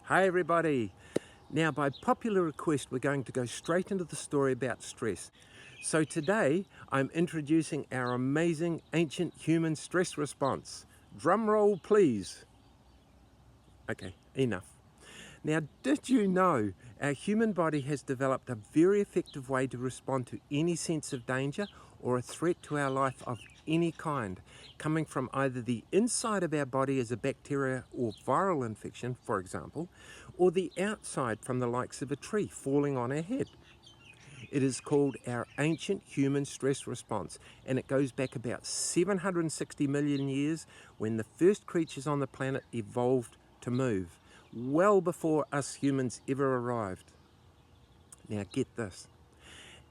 Hi everybody! Now by popular request we're going to go straight into the story about stress. So today I'm introducing our amazing ancient human stress response. Drum roll please. Okay, enough. Now did you know our human body has developed a very effective way to respond to any sense of danger or a threat to our life of any kind, coming from either the inside of our body as a bacteria or viral infection, for example, or the outside from the likes of a tree falling on our head. It is called our ancient human stress response, and it goes back about 760 million years when the first creatures on the planet evolved to move, well before us humans ever arrived. Now get this.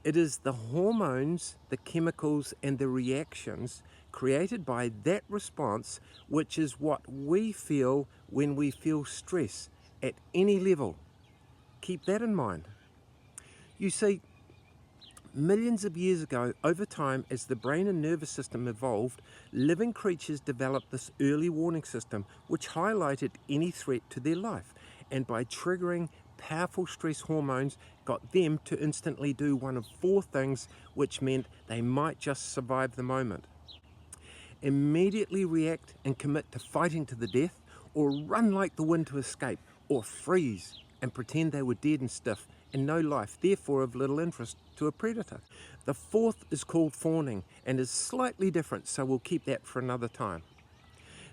It is the hormones, the chemicals, and the reactions created by that response which is what we feel when we feel stress at any level. Keep that in mind. You see, millions of years ago, over time, as the brain and nervous system evolved, living creatures developed this early warning system which highlighted any threat to their life, and by triggering powerful stress hormones got them to instantly do one of four things which meant they might just survive the moment. Immediately react and commit to fighting to the death, or run like the wind to escape, or freeze and pretend they were dead and stiff and no life, therefore of little interest to a predator. The fourth is called fawning and is slightly different, so we'll keep that for another time.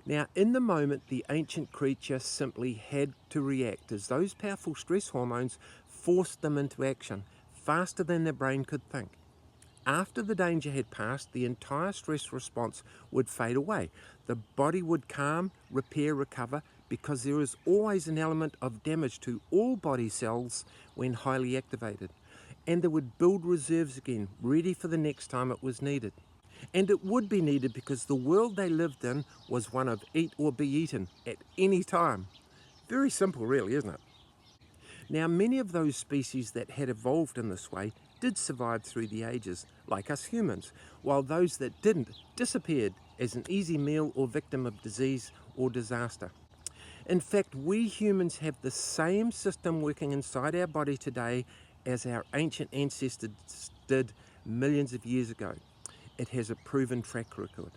Now, in the moment, the ancient creature simply had to react as those powerful stress hormones forced them into action faster than their brain could think. After the danger had passed, the entire stress response would fade away. The body would calm, repair, recover, because there is always an element of damage to all body cells when highly activated. And it would build reserves again, ready for the next time it was needed. And it would be needed because the world they lived in was one of eat or be eaten at any time. Very simple really, isn't it? Now, many of those species that had evolved in this way did survive through the ages, like us humans, while those that didn't disappeared as an easy meal or victim of disease or disaster. In fact, we humans have the same system working inside our body today as our ancient ancestors did millions of years ago. It has a proven track record.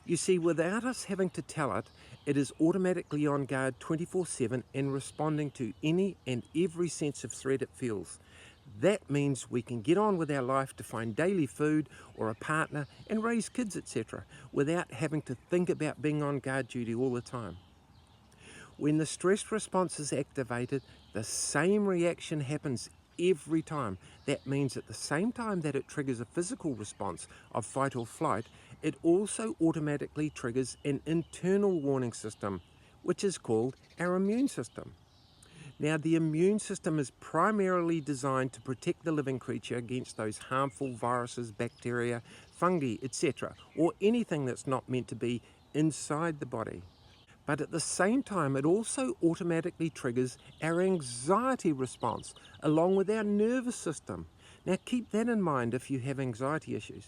You see, without us having to tell it, it is automatically on guard 24/7 and responding to any and every sense of threat it feels. That means we can get on with our life to find daily food or a partner and raise kids, etc., without having to think about being on guard duty all the time. When the stress response is activated, the same reaction happens every time. That means at the same time that it triggers a physical response of fight or flight, it also automatically triggers an internal warning system, which is called our immune system. Now, the immune system is primarily designed to protect the living creature against those harmful viruses, bacteria, fungi, etc., or anything that's not meant to be inside the body. But at the same time, it also automatically triggers our anxiety response along with our nervous system. Now keep that in mind if you have anxiety issues.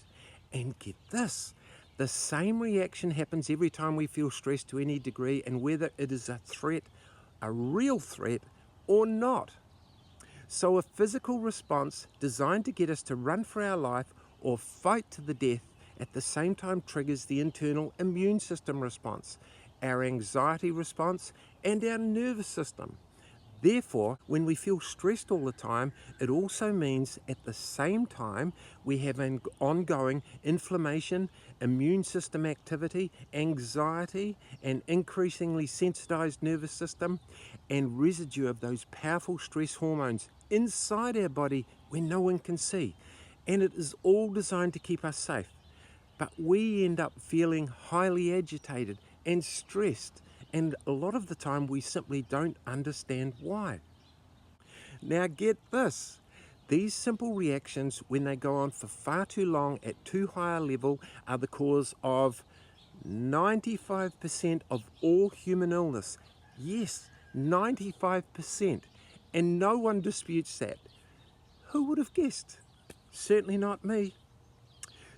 And get this, the same reaction happens every time we feel stressed to any degree, and whether it is a threat, a real threat, or not. So a physical response designed to get us to run for our life or fight to the death at the same time triggers the internal immune system response, our anxiety response, and our nervous system. Therefore, when we feel stressed all the time, it also means at the same time we have an ongoing inflammation, immune system activity, anxiety, and increasingly sensitized nervous system, and residue of those powerful stress hormones inside our body when no one can see. And it is all designed to keep us safe. But we end up feeling highly agitated and stressed, and a lot of the time we simply don't understand why. Now get this, these simple reactions, when they go on for far too long at too high a level, are the cause of 95% of all human illness. Yes, 95%, and no one disputes that. Who would have guessed? Certainly not me.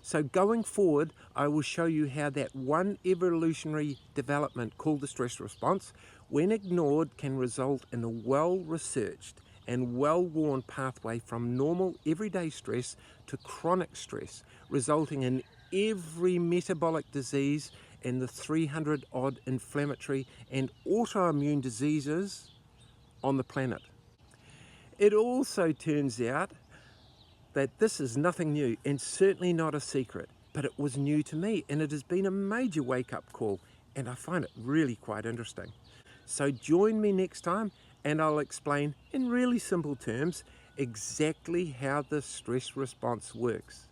So going forward, I will show you how that one evolutionary development called the stress response, when ignored, can result in a well-researched and well-worn pathway from normal everyday stress to chronic stress, resulting in every metabolic disease and the 300 odd inflammatory and autoimmune diseases on the planet. It also turns out that this is nothing new and certainly not a secret, but it was new to me, and it has been a major wake-up call, and I find it really quite interesting. So join me next time and I'll explain in really simple terms exactly how the stress response works.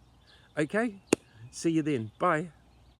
Okay, see you then. Bye.